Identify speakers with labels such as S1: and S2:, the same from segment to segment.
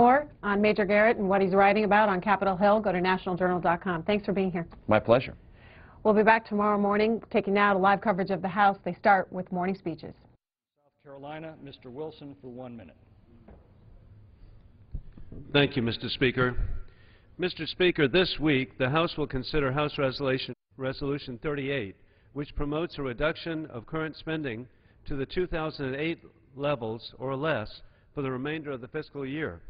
S1: More on Major Garrett and what he's writing about on Capitol Hill, go to nationaljournal.com. Thanks for being here.
S2: My pleasure.
S1: We'll be back tomorrow morning, taking now to live coverage of the House. They start with morning speeches.
S3: South Carolina, Mr. Wilson for 1 minute.
S4: Thank you, Mr. Speaker. Mr. Speaker, this week the House will consider House Resolution 38, which promotes a reduction of current spending to the 2008 levels or less for the remainder of the fiscal year.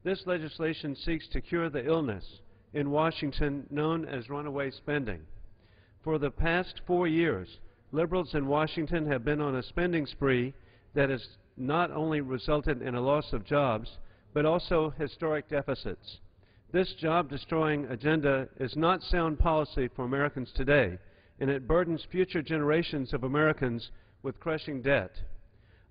S4: This legislation seeks to cure the illness in Washington known as runaway spending. For the past 4 years, liberals in Washington have been on a spending spree that has not only resulted in a loss of jobs, but also historic deficits. This job-destroying agenda is not sound policy for Americans today, and it burdens future generations of Americans with crushing debt.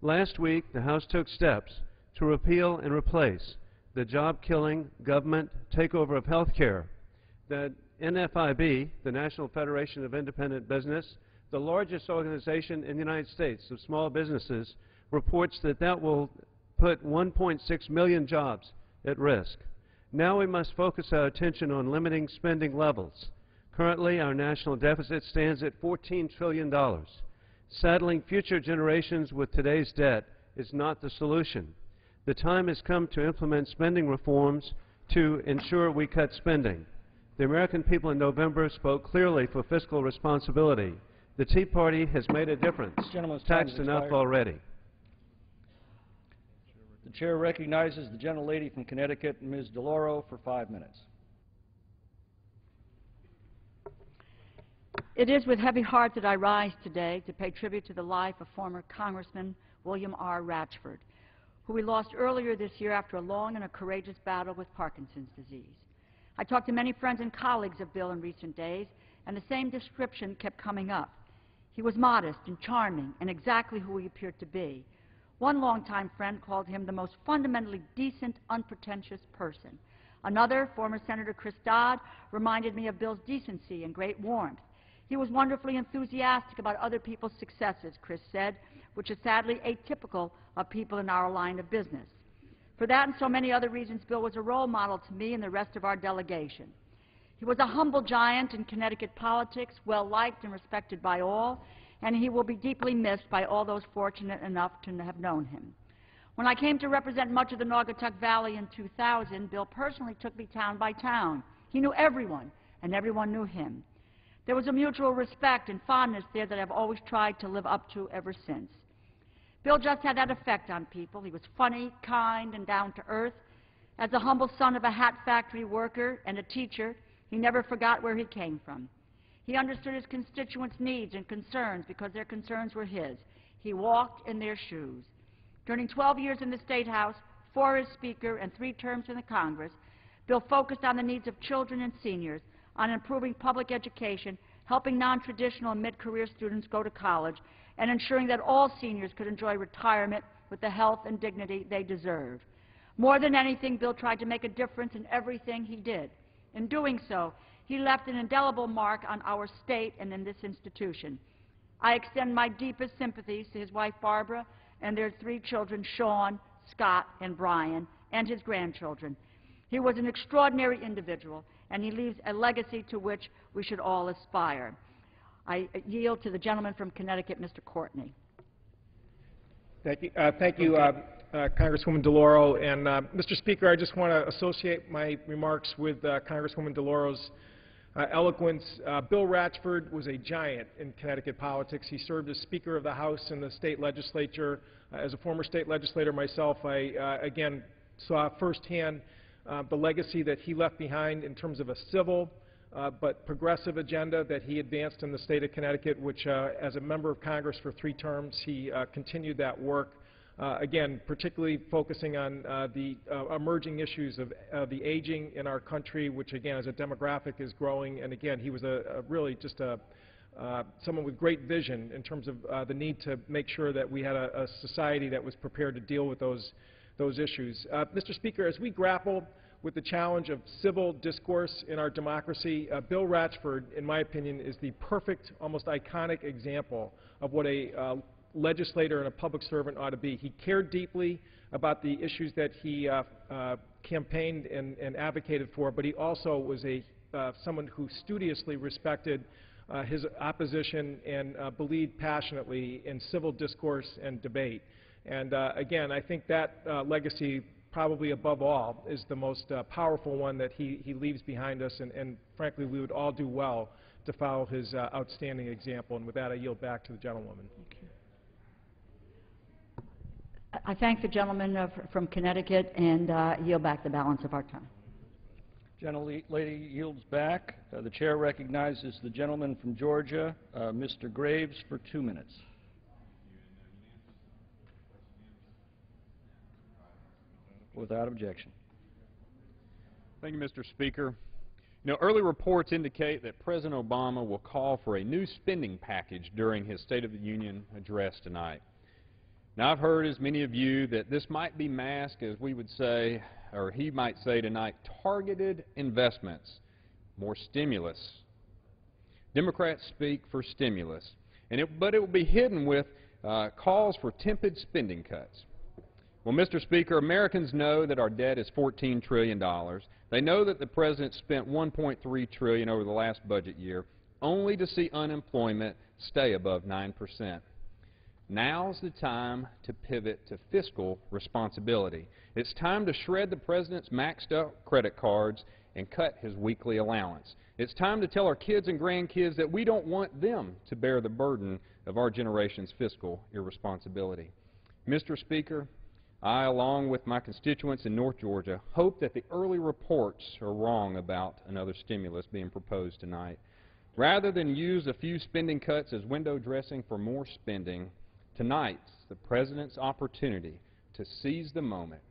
S4: Last week, the House took steps to repeal and replace the job-killing government takeover of health care. The NFIB, the National Federation of Independent Business, the largest organization in the United States of small businesses, reports that that will put 1.6 million jobs at risk. Now we must focus our attention on limiting spending levels. Currently, our national deficit stands at $14 trillion. Saddling future generations with today's debt is not the solution. The time has come to implement spending reforms to ensure we cut spending. The American people in November spoke clearly for fiscal responsibility. The Tea Party has made a difference. Taxed enough already.
S3: The chair recognizes the gentlelady from Connecticut, Ms. DeLauro, for 5 minutes.
S5: It is with heavy heart that I rise today to pay tribute to the life of former Congressman William R. Ratchford, who we lost earlier this year after a long and a courageous battle with Parkinson's disease. I talked to many friends and colleagues of Bill in recent days, and the same description kept coming up. He was modest and charming and exactly who he appeared to be. One longtime friend called him the most fundamentally decent, unpretentious person. Another, former Senator Chris Dodd, reminded me of Bill's decency and great warmth. He was wonderfully enthusiastic about other people's successes, Chris said, which is sadly atypical of people in our line of business. For that and so many other reasons, Bill was a role model to me and the rest of our delegation. He was a humble giant in Connecticut politics, well-liked and respected by all, and he will be deeply missed by all those fortunate enough to have known him. When I came to represent much of the Naugatuck Valley in 2000, Bill personally took me town by town. He knew everyone, and everyone knew him. There was a mutual respect and fondness there that I've always tried to live up to ever since. Bill just had that effect on people. He was funny, kind, and down to earth. As a humble son of a hat factory worker and a teacher, he never forgot where he came from. He understood his constituents' needs and concerns because their concerns were his. He walked in their shoes. During 12 years in the State House, 4 as Speaker, and 3 terms in the Congress, Bill focused on the needs of children and seniors, on improving public education, helping non-traditional and mid-career students go to college, and ensuring that all seniors could enjoy retirement with the health and dignity they deserve. More than anything, Bill tried to make a difference in everything he did. In doing so, he left an indelible mark on our state and in this institution. I extend my deepest sympathies to his wife, Barbara, and their 3 children, Sean, Scott, and Brian, and his grandchildren. He was an extraordinary individual, and he leaves a legacy to which we should all aspire. I yield to the gentleman from Connecticut, Mr. Courtney.
S6: Thank you, Congresswoman DeLauro. And Mr. Speaker, I just want to associate my remarks with Congresswoman DeLauro's eloquence. Bill Ratchford was a giant in Connecticut politics. He served as Speaker of the House in the state legislature. As a former state legislator myself, I again saw firsthand the legacy that he left behind in terms of a civil but progressive agenda that he advanced in the state of Connecticut, which as a member of Congress for 3 terms, he continued that work, again, particularly focusing on the emerging issues of the aging in our country, which again, as a demographic is growing. And again, he was really just someone with great vision in terms of the need to make sure that we had a society that was prepared to deal with those issues. Mr. Speaker, as we grapple with the challenge of civil discourse in our democracy, Bill Ratchford, in my opinion, is the perfect, almost iconic example of what a legislator and a public servant ought to be. He cared deeply about the issues that he campaigned and advocated for, but he also was someone who studiously respected his opposition and believed passionately in civil discourse and debate. And again, I think that legacy, probably above all, is the most powerful one that he leaves behind us, and frankly, we would all do well to follow his outstanding example. And with that, I yield back to the gentlewoman.
S5: I thank the gentleman from Connecticut and yield back the balance of our time.
S3: Gentlelady yields back. The chair recognizes the gentleman from Georgia, Mr. Graves, for 2 minutes. Without objection.
S2: Thank you, Mr. Speaker. You know, early reports indicate that President Obama will call for a new spending package during his State of the Union address tonight. Now, I've heard, as many of you, that this might be masked, as we would say, or he might say tonight, targeted investments, more stimulus. Democrats speak for stimulus, but it will be hidden with calls for tepid spending cuts. Well, Mr. Speaker, Americans know that our debt is $14 trillion. They know that the President spent $1.3 trillion over the last budget year, only to see unemployment stay above 9%. Now's the time to pivot to fiscal responsibility. It's time to shred the President's maxed out credit cards and cut his weekly allowance. It's time to tell our kids and grandkids that we don't want them to bear the burden of our generation's fiscal irresponsibility. Mr. Speaker, I, along with my constituents in North Georgia, hope that the early reports are wrong about another stimulus being proposed tonight. Rather than use a few spending cuts as window dressing for more spending, tonight's the President's opportunity to seize the moment,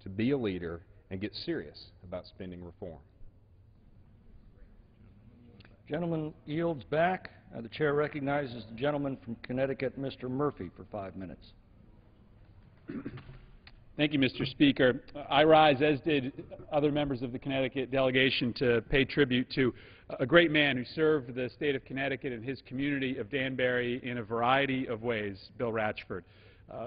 S2: to be a leader, and get serious about spending reform.
S3: Gentleman yields back. The chair recognizes the gentleman from Connecticut, Mr. Murphy, for 5 minutes.
S7: Thank you, Mr. Speaker. I rise, as did other members of the Connecticut delegation, to pay tribute to a great man who served the state of Connecticut and his community of Danbury in a variety of ways, Bill Ratchford.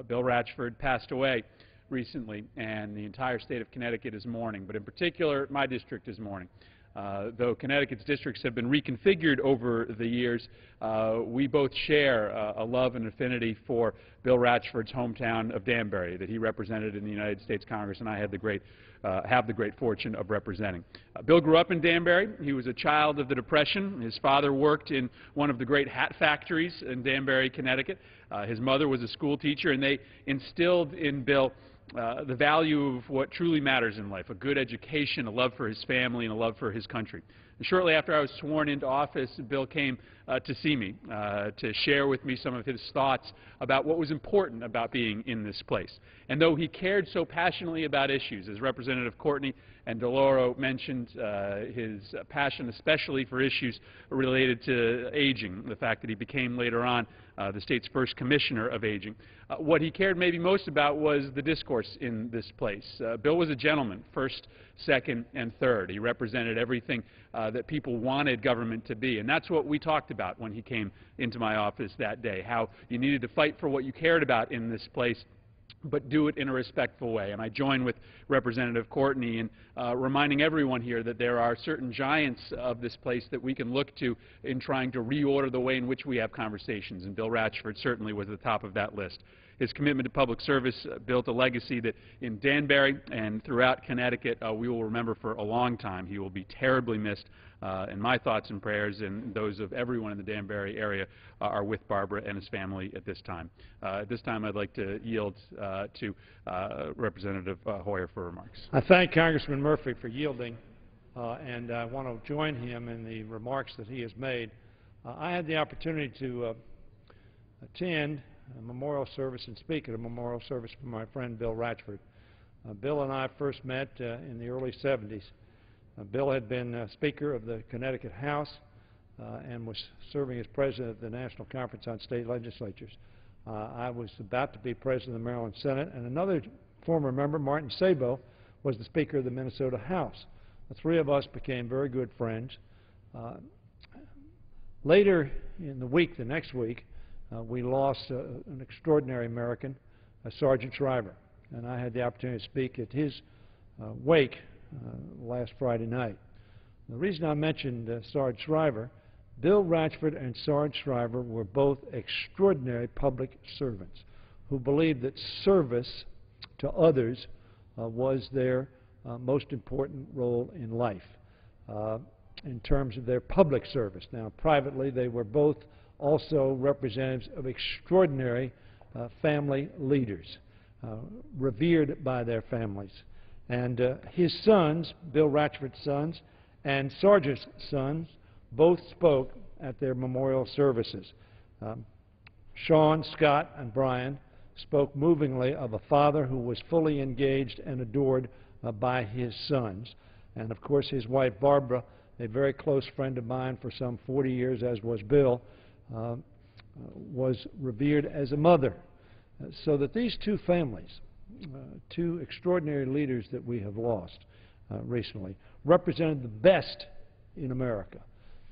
S7: Bill Ratchford passed away recently, and the entire state of Connecticut is mourning, but in particular, my district is mourning. Though Connecticut's districts have been reconfigured over the years, we both share a love and affinity for Bill Ratchford's hometown of Danbury that he represented in the United States Congress, and I had the great, have the great fortune of representing. Bill grew up in Danbury. He was a child of the Depression. His father worked in one of the great hat factories in Danbury, Connecticut. His mother was a school teacher, and they instilled in Bill the value of what truly matters in life, a good education, a love for his family, and a love for his country. And shortly after I was sworn into office, Bill came to see me, to share with me some of his thoughts about what was important about being in this place. And though he cared so passionately about issues, as Representative Courtney and DeLauro mentioned, his passion especially for issues related to aging, the fact that he became later on the state's first commissioner of aging. What he cared maybe most about was the discourse in this place. Bill was a gentleman, first, second, and third. He represented everything that people wanted government to be, and that's what we talked about when he came into my office that day, how you needed to fight for what you cared about in this place, but do it in a respectful way. And I join with Representative Courtney in reminding everyone here that there are certain giants of this place that we can look to in trying to reorder the way in which we have conversations, and Bill Ratchford certainly was at the top of that list. His commitment to public service built a legacy that in Danbury and throughout Connecticut we will remember for a long time. He will be terribly missed, and my thoughts and prayers and those of everyone in the Danbury area are with Barbara and his family at this time. At this time, I'd like to yield to Representative Hoyer for remarks.
S8: I thank Congressman Murphy for yielding, and I want to join him in the remarks that he has made. I had the opportunity to attend a memorial service and speak at a memorial service for my friend Bill Ratchford. Bill and I first met in the early 70s. Bill had been Speaker of the Connecticut House and was serving as President of the National Conference on State Legislatures. I was about to be President of the Maryland Senate, and another former member, Martin Sabo, was the Speaker of the Minnesota House. The three of us became very good friends. Later in the week, the next week, we lost an extraordinary American, Sergeant Shriver, and I had the opportunity to speak at his wake last Friday night. The reason I mentioned Sergeant Shriver, Bill Ratchford and Sergeant Shriver were both extraordinary public servants who believed that service to others was their most important role in life in terms of their public service. Now, privately, they were both also representatives of extraordinary family leaders, revered by their families. And his sons, Bill Ratchford's sons and Sergeant's sons, both spoke at their memorial services. Sean, Scott, and Brian spoke movingly of a father who was fully engaged and adored by his sons. And of course, his wife, Barbara, a very close friend of mine for some 40 years, as was Bill, was revered as a mother. So that these two families, two extraordinary leaders that we have lost recently, represented the best in America.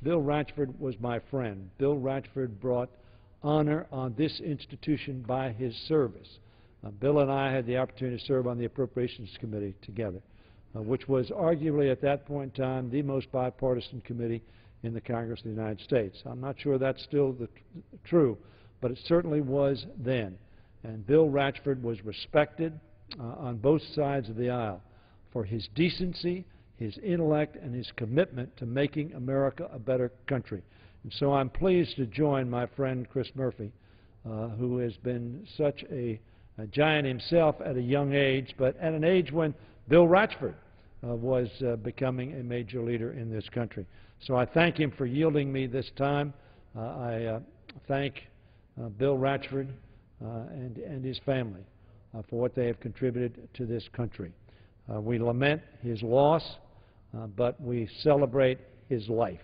S8: Bill Ratchford was my friend. Bill Ratchford brought honor on this institution by his service. Bill and I had the opportunity to serve on the Appropriations Committee together, which was arguably at that point in time the most bipartisan committee in the Congress of the United States. I'm not sure that's still true, but it certainly was then. And Bill Ratchford was respected on both sides of the aisle for his decency, his intellect, and his commitment to making America a better country. And so I'm pleased to join my friend Chris Murphy, who has been such a giant himself at a young age, but at an age when Bill Ratchford was becoming a major leader in this country. So I thank him for yielding me this time. I thank Bill Ratchford and his family for what they have contributed to this country. We lament his loss, but we celebrate his life,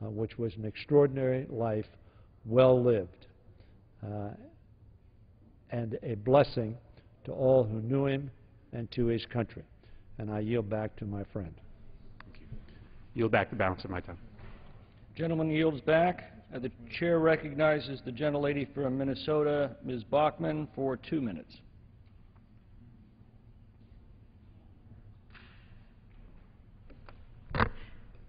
S8: which was an extraordinary life, well lived, and a blessing to all who knew him and to his country. And I yield back to my friend.
S7: Thank you. Yield back the balance of my time.
S3: Gentleman yields back. The chair recognizes the gentlelady from Minnesota, Ms. Bachmann, for 2 minutes.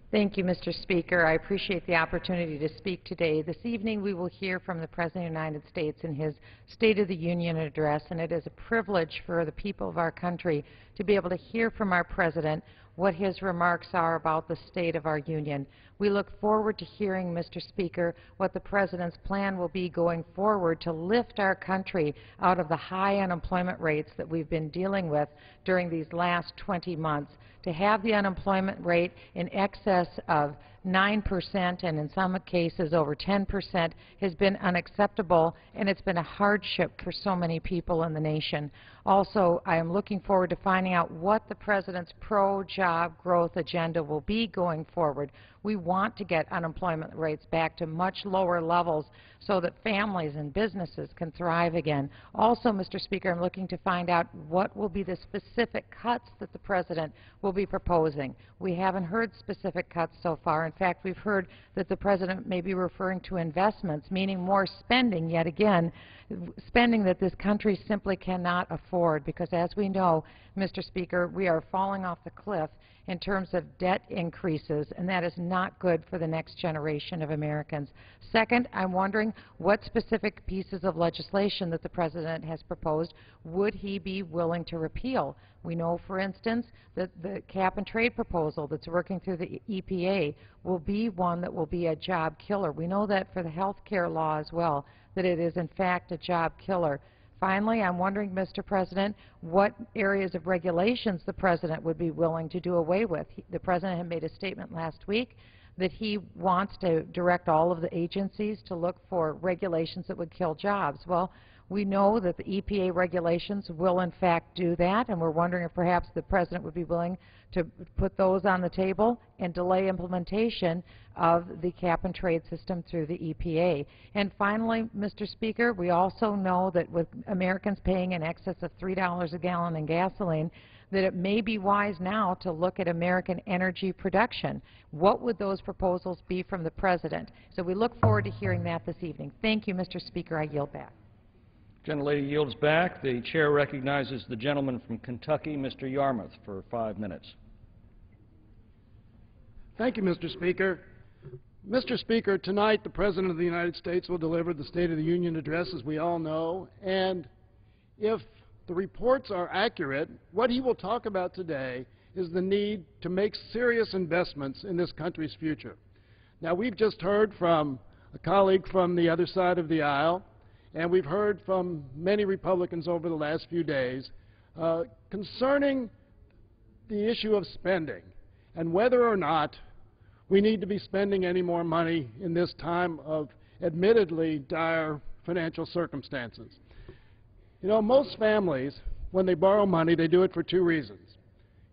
S9: Thank you, Mr. Speaker. I appreciate the opportunity to speak today. This evening we will hear from the President of the United States in his State of the Union address, and it is a privilege for the people of our country to be able to hear from our President what his remarks are about the state of our Union. We look forward to hearing, Mr. Speaker, what the President's plan will be going forward to lift our country out of the high unemployment rates that we've been dealing with during these last 20 months. To have the unemployment rate in excess of 9% and in some cases over 10% has been unacceptable, and it's been a hardship for so many people in the nation. Also, I am looking forward to finding out what the President's pro-job growth agenda will be going forward. We want to get unemployment rates back to much lower levels so that families and businesses can thrive again. Also, Mr. Speaker, I'm looking to find out what will be the specific cuts that the President will be proposing. We haven't heard specific cuts so far. In fact, we've heard that the President may be referring to investments, meaning more spending, yet again, spending that this country simply cannot afford, because as we know, Mr. Speaker, we are falling off the cliff in terms of debt increases, and that is not good for the next generation of Americans. Second, I'm wondering what specific pieces of legislation that the President has proposed would he be willing to repeal. We know, for instance, that the cap-and-trade proposal that's working through the EPA will be one that will be a job killer. We know that for the health care law as well, that it is in fact a job killer. Finally, I'm wondering, Mr. President, what areas of regulations the President would be willing to do away with. The President had made a statement last week that he wants to direct all of the agencies to look for regulations that would kill jobs. Well, we know that the EPA regulations will in fact do that, and we're wondering if perhaps the President would be willing to put those on the table and delay implementation of the cap-and-trade system through the EPA. And finally, Mr. Speaker, we also know that with Americans paying in excess of $3 a gallon in gasoline, that it may be wise now to look at American energy production. What would those proposals be from the President? So we look forward to hearing that this evening. Thank you, Mr. Speaker. I yield back.
S3: Gentlelady yields back. The chair recognizes the gentleman from Kentucky, Mr. Yarmouth, for 5 minutes.
S10: Thank you, Mr. Speaker. Mr. Speaker, tonight the President of the United States will deliver the State of the Union address, as we all know, and if the reports are accurate, what he will talk about today is the need to make serious investments in this country's future. Now, we've just heard from a colleague from the other side of the aisle, and we've heard from many Republicans over the last few days concerning the issue of spending and whether or not we need to be spending any more money in this time of admittedly dire financial circumstances. You know, most families, when they borrow money, they do it for two reasons.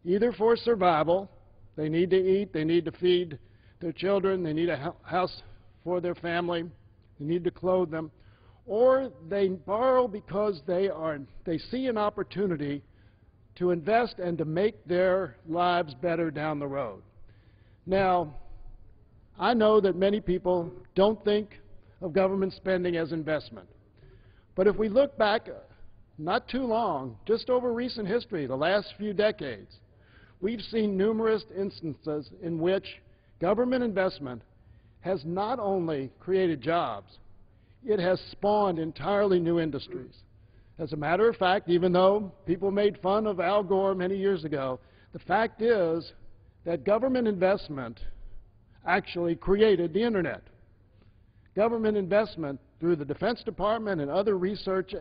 S10: Either for survival, they need to eat, they need to feed their children, they need a house for their family, they need to clothe them, or they borrow because they see an opportunity to invest and to make their lives better down the road. Now, I know that many people don't think of government spending as investment. But if we look back not too long, just over recent history, the last few decades, we've seen numerous instances in which government investment has not only created jobs, it has spawned entirely new industries. As a matter of fact, even though people made fun of Al Gore many years ago, the fact is that government investment actually created the Internet. Government investment through the Defense Department and other research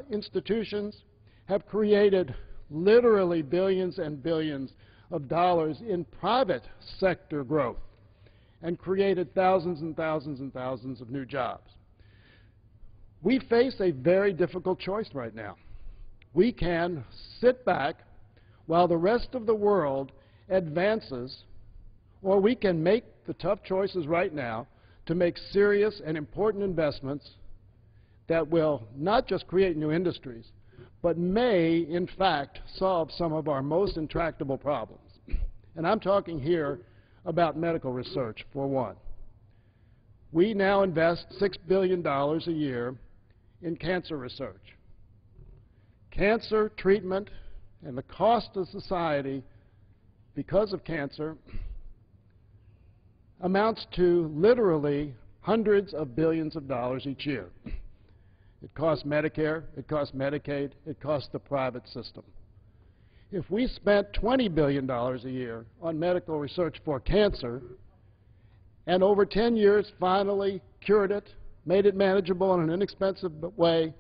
S10: institutions have created literally billions and billions of dollars in private sector growth and created thousands and thousands and thousands of new jobs. We face a very difficult choice right now. We can sit back while the rest of the world advances, or we can make the tough choices right now to make serious and important investments that will not just create new industries, but may, in fact, solve some of our most intractable problems. And I'm talking here about medical research, for one. We now invest $6 billion a year in cancer research. Cancer treatment and the cost to society because of cancer amounts to literally hundreds of billions of dollars each year. It costs Medicare, it costs Medicaid, it costs the private system. If we spent $20 billion a year on medical research for cancer, and over 10 years finally cured it, made it manageable in an inexpensive way,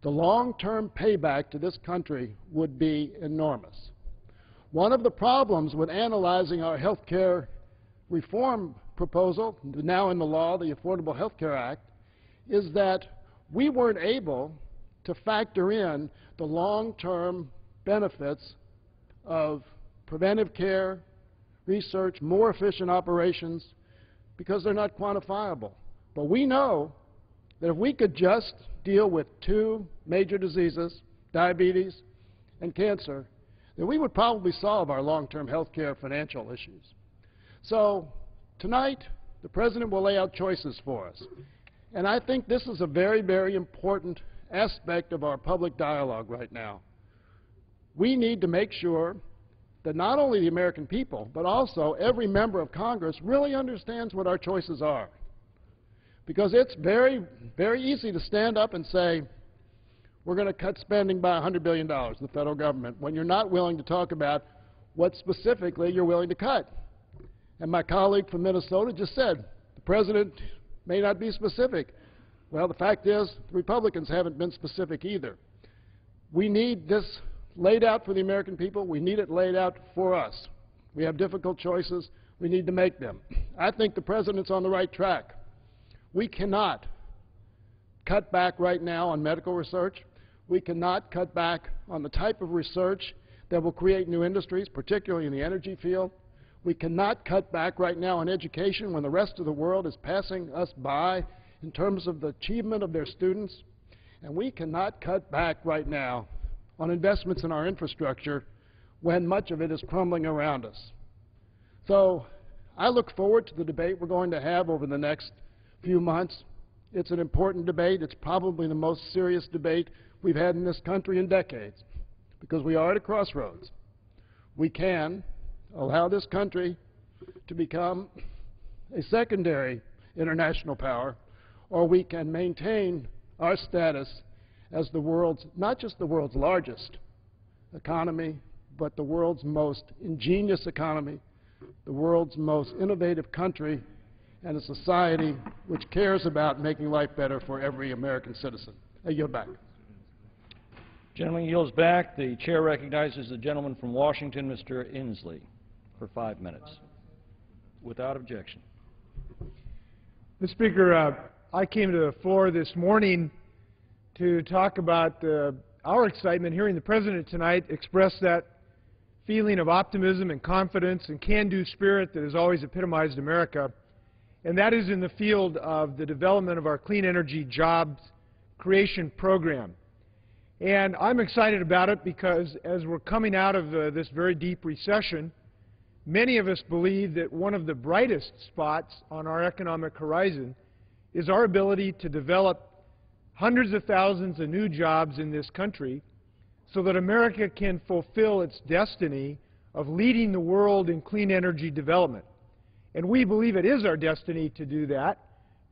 S10: the long-term payback to this country would be enormous. One of the problems with analyzing our health care reform proposal, now in the law, the Affordable Health Care Act, is that we weren't able to factor in the long-term benefits of preventive care, research, more efficient operations, because they're not quantifiable. But we know that if we could just deal with two major diseases, diabetes and cancer, then we would probably solve our long-term health care financial issues. So tonight, the President will lay out choices for us. And I think this is a very, very important aspect of our public dialogue right now. We need to make sure that not only the American people, but also every member of Congress really understands what our choices are. Because it's very, very easy to stand up and say, we're going to cut spending by $100 billion in the federal government, when you're not willing to talk about what specifically you're willing to cut. And my colleague from Minnesota just said, the President may not be specific. Well, the fact is, the Republicans haven't been specific either. We need this laid out for the American people. We need it laid out for us. We have difficult choices. We need to make them. I think the President's on the right track. We cannot cut back right now on medical research. We cannot cut back on the type of research that will create new industries, particularly in the energy field. We cannot cut back right now on education when the rest of the world is passing us by in terms of the achievement of their students. And we cannot cut back right now on investments in our infrastructure when much of it is crumbling around us. So I look forward to the debate we're going to have over the next few months. It's an important debate. It's probably the most serious debate we've had in this country in decades, because we are at a crossroads. We can allow this country to become a secondary international power, or we can maintain our status as the world's, not just the world's largest economy, but the world's most ingenious economy, the world's most innovative country, and a society which cares about making life better for every American citizen. I yield back.
S3: Gentleman yields back. The chair recognizes the gentleman from Washington, Mr. Inslee, for 5 minutes. Without objection.
S6: Mr. Speaker, I came to the floor this morning to talk about our excitement hearing the President tonight express that feeling of optimism and confidence and can-do spirit that has always epitomized America, and that is in the field of the development of our clean energy jobs creation program. And I'm excited about it because as we're coming out of this very deep recession, many of us believe that one of the brightest spots on our economic horizon is our ability to develop hundreds of thousands of new jobs in this country so that America can fulfill its destiny of leading the world in clean energy development. And we believe it is our destiny to do that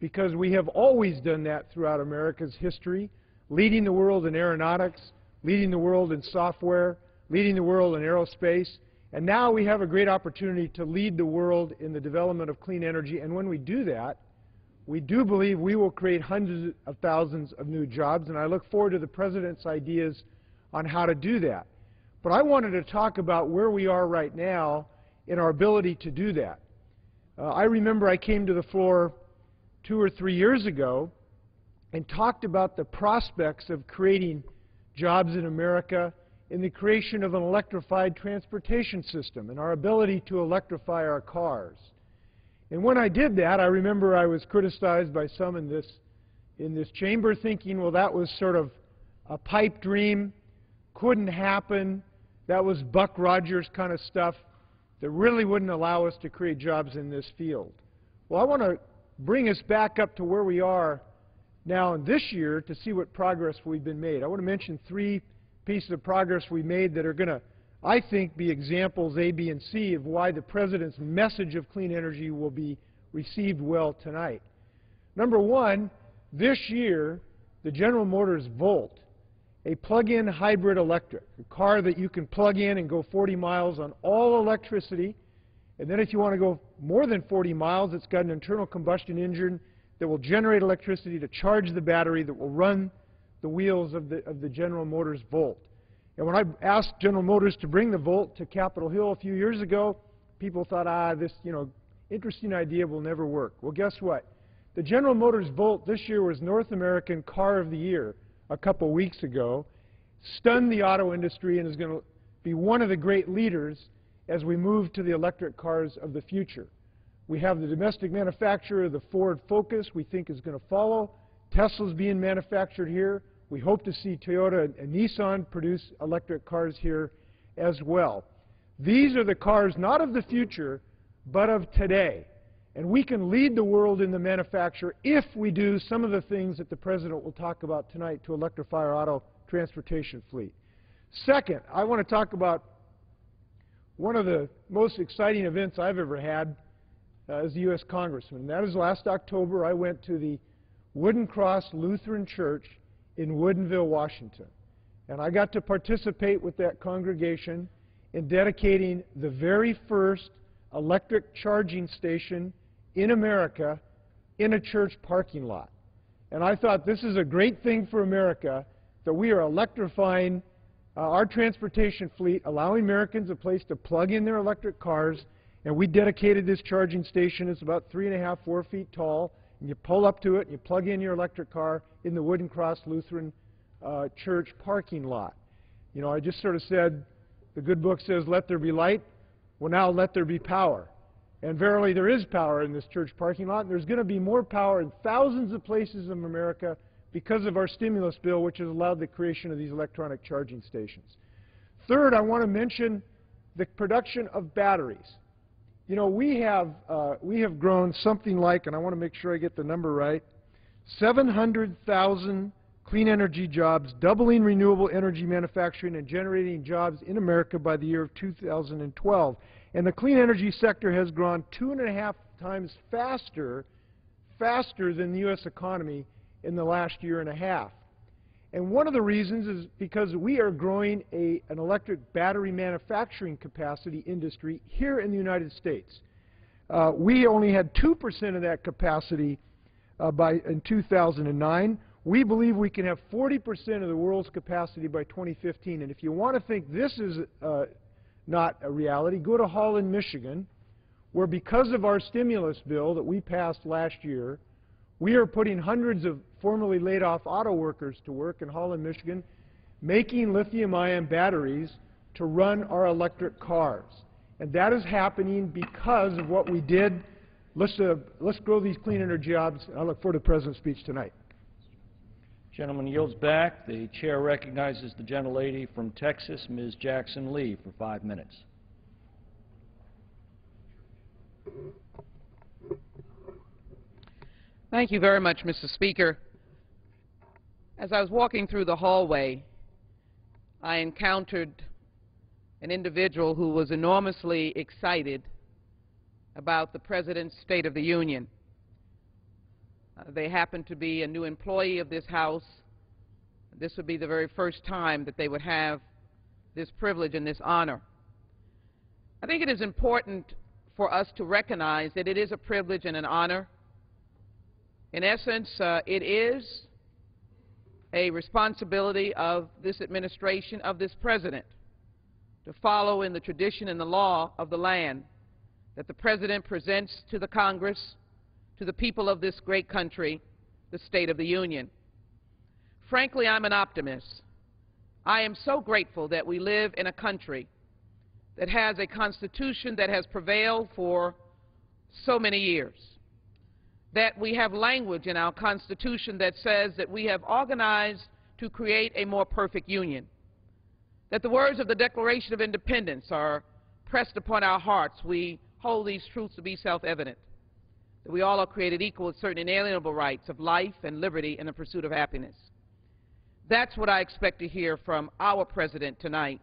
S6: because we have always done that throughout America's history, leading the world in aeronautics, leading the world in software, leading the world in aerospace, and now we have a great opportunity to lead the world in the development of clean energy. And when we do that, we do believe we will create hundreds of thousands of new jobs, and I look forward to the President's ideas on how to do that. But I wanted to talk about where we are right now in our ability to do that. I remember I came to the floor 2 or 3 years ago and talked about the prospects of creating jobs in America in the creation of an electrified transportation system and our ability to electrify our cars. And when I did that, I remember I was criticized by some in this chamber thinking, well, that was sort of a pipe dream, couldn't happen, that was Buck Rogers kind of stuff that really wouldn't allow us to create jobs in this field. Well, I want to bring us back up to where we are now in this year to see what progress we've been made. I want to mention 3 pieces of progress we made that are going to, I think, be examples A, B, and C of why the President's message of clean energy will be received well tonight. Number 1, this year, the General Motors Volt, a plug-in hybrid electric, a car that you can plug in and go 40 miles on all electricity, and then if you want to go more than 40 miles, it's got an internal combustion engine that will generate electricity to charge the battery that will run the wheels of the General Motors Volt. And when I asked General Motors to bring the Volt to Capitol Hill a few years ago, people thought, this, interesting idea will never work. Well, guess what? The General Motors Volt this year was North American Car of the Year a couple weeks ago, stunned the auto industry, and is going to be one of the great leaders as we move to the electric cars of the future. We have the domestic manufacturer of the Ford Focus we think is going to follow. Tesla's being manufactured here. We hope to see Toyota and Nissan produce electric cars here as well. These are the cars not of the future, but of today. And we can lead the world in the manufacture if we do some of the things that the President will talk about tonight to electrify our auto transportation fleet. Second, I want to talk about one of the most exciting events I've ever had as a U.S. Congressman. That is last October, I went to the Wooden Cross Lutheran Church in Woodinville, Washington. And I got to participate with that congregation in dedicating the very first electric charging station in America in a church parking lot. And I thought this is a great thing for America that we are electrifying our transportation fleet, allowing Americans a place to plug in their electric cars, and we dedicated this charging station. It's about 3.5, 4 feet tall, and you pull up to it and you plug in your electric car in the Wooden Cross Lutheran Church parking lot. I just sort of said, the good book says, let there be light. Well, now let there be power. And verily there is power in this church parking lot. There's going to be more power in thousands of places in America because of our stimulus bill, which has allowed the creation of these electronic charging stations. Third, I want to mention the production of batteries. You know, we have grown something like, and I want to make sure I get the number right, 700,000 clean energy jobs, doubling renewable energy manufacturing and generating jobs in America by the year of 2012. And the clean energy sector has grown 2.5 times faster than the U.S. economy in the last year and a half. And one of the reasons is because we are growing an electric battery manufacturing capacity industry here in the United States. We only had 2% of that capacity in 2009. We believe we can have 40% of the world's capacity by 2015. And if you want to think this is not a reality, go to Holland, Michigan, where because of our stimulus bill that we passed last year, we are putting hundreds of formerly laid-off auto workers to work in Holland, Michigan, making lithium-ion batteries to run our electric cars. And that is happening because of what we did. Let's grow these clean energy jobs. I look forward to the President's speech tonight.
S3: Gentleman yields back. The chair recognizes the gentlelady from Texas, Ms. Jackson Lee, for 5 minutes.
S11: Thank you very much, Mr. Speaker. As I was walking through the hallway, I encountered an individual who was enormously excited about the President's State of the Union. They happened to be a new employee of this House. This would be the very first time that they would have this privilege and this honor. I think it is important for us to recognize that it is a privilege and an honor. In essence, it is a responsibility of this administration, of this President, to follow in the tradition and the law of the land that the President presents to the Congress, to the people of this great country, the State of the Union. Frankly, I'm an optimist. I am so grateful that we live in a country that has a Constitution that has prevailed for so many years, that we have language in our Constitution that says that we have organized to create a more perfect union, that the words of the Declaration of Independence are pressed upon our hearts. We hold these truths to be self-evident, that we all are created equal with certain inalienable rights of life and liberty and the pursuit of happiness. That's what I expect to hear from our President tonight,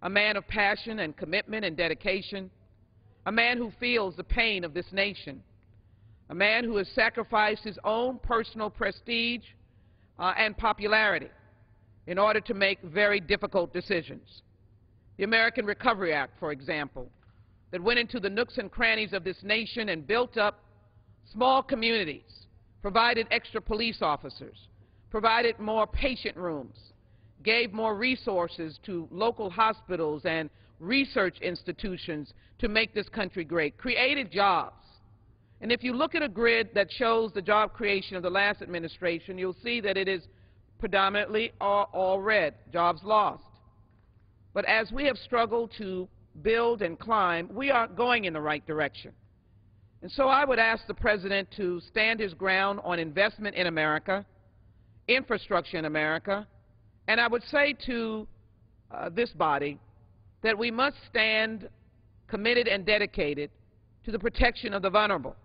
S11: a man of passion and commitment and dedication, a man who feels the pain of this nation, a man who has sacrificed his own personal prestige and popularity in order to make very difficult decisions. The American Recovery Act, for example, that went into the nooks and crannies of this nation and built up small communities, provided extra police officers, provided more patient rooms, gave more resources to local hospitals and research institutions to make this country great, created jobs. And if you look at a grid that shows the job creation of the last administration, you'll see that it is predominantly all red, jobs lost. But as we have struggled to build and climb, we are going in the right direction. And so I would ask the President to stand his ground on investment in America, infrastructure in America, and I would say to this body that we must stand committed and dedicated to the protection of the vulnerable.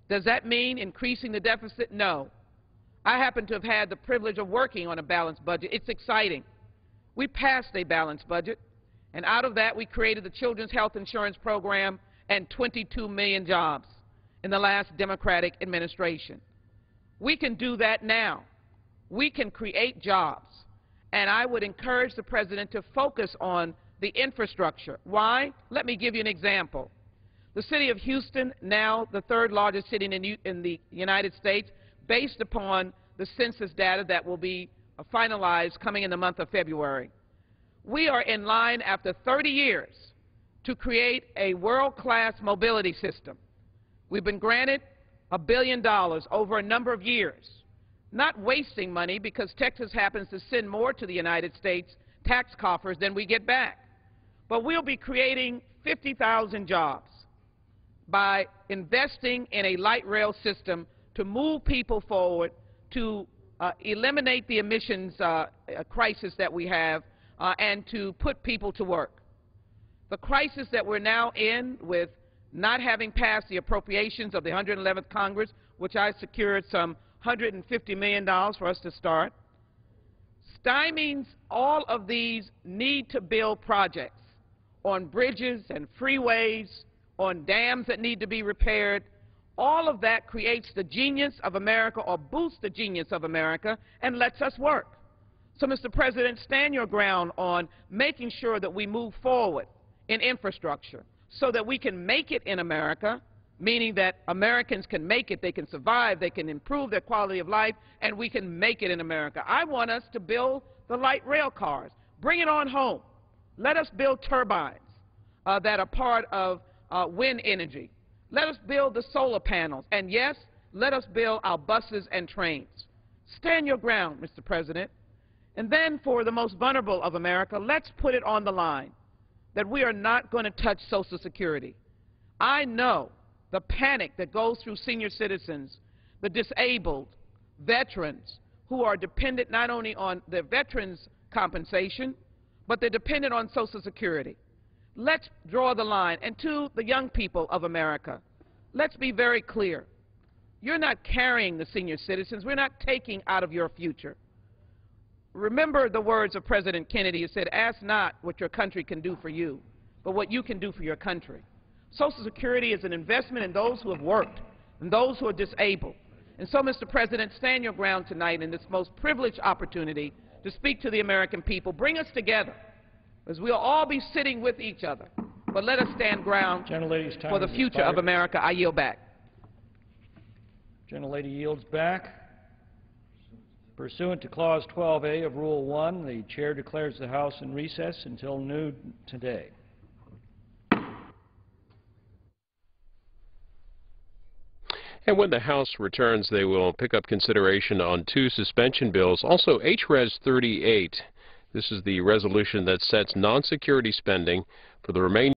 S11: Does that mean increasing the deficit? No. I happen to have had the privilege of working on a balanced budget. It's exciting. We passed a balanced budget, and out of that we created the Children's Health Insurance Program and 22 million jobs in the last Democratic administration. We can do that now. We can create jobs, and I would encourage the President to focus on the infrastructure. Why? Let me give you an example. The city of Houston, now the third largest city in the United States, based upon the census data that will be finalized coming in the month of February. We are in line after 30 years to create a world-class mobility system. We've been granted $1 billion over a number of years, not wasting money because Texas happens to send more to the United States tax coffers than we get back. But we'll be creating 50,000 jobs by investing in a light rail system to move people forward, to eliminate the emissions crisis that we have, and to put people to work. The crisis that we're now in with not having passed the appropriations of the 111th Congress, which I secured some $150 million for us to start, stymies all of these need-to-build projects on bridges and freeways, on dams that need to be repaired. All of that creates the genius of America, or boosts the genius of America, and lets us work. So, Mr. President, stand your ground on making sure that we move forward in infrastructure so that we can make it in America, meaning that Americans can make it, they can survive, they can improve their quality of life, and we can make it in America. I want us to build the light rail cars. Bring it on home. Let us build turbines that are part of wind energy. Let us build the solar panels. And yes, let us build our buses and trains. Stand your ground, Mr. President. And then for the most vulnerable of America, let's put it on the line that we are not going to touch Social Security. I know the panic that goes through senior citizens, the disabled, veterans, who are dependent not only on their veterans' compensation, but they're dependent on Social Security. Let's draw the line. And to the young people of America, let's be very clear. You're not carrying the senior citizens. We're not taking out of your future. Remember the words of President Kennedy, who said, "Ask not what your country can do for you, but what you can do for your country." Social Security is an investment in those who have worked and those who are disabled. And so, Mr. President, stand your ground tonight in this most privileged opportunity to speak to the American people. Bring us together, as we'll all be sitting with each other. But let us stand ground for the future of America. I yield back.
S3: Gentlelady yields back. Pursuant to Clause 12A of Rule 1, the Chair declares the House in recess until noon today.
S12: And when the House returns, they will pick up consideration on 2 suspension bills. Also, H.Res. 38. This is the resolution that sets non-security spending for the remaining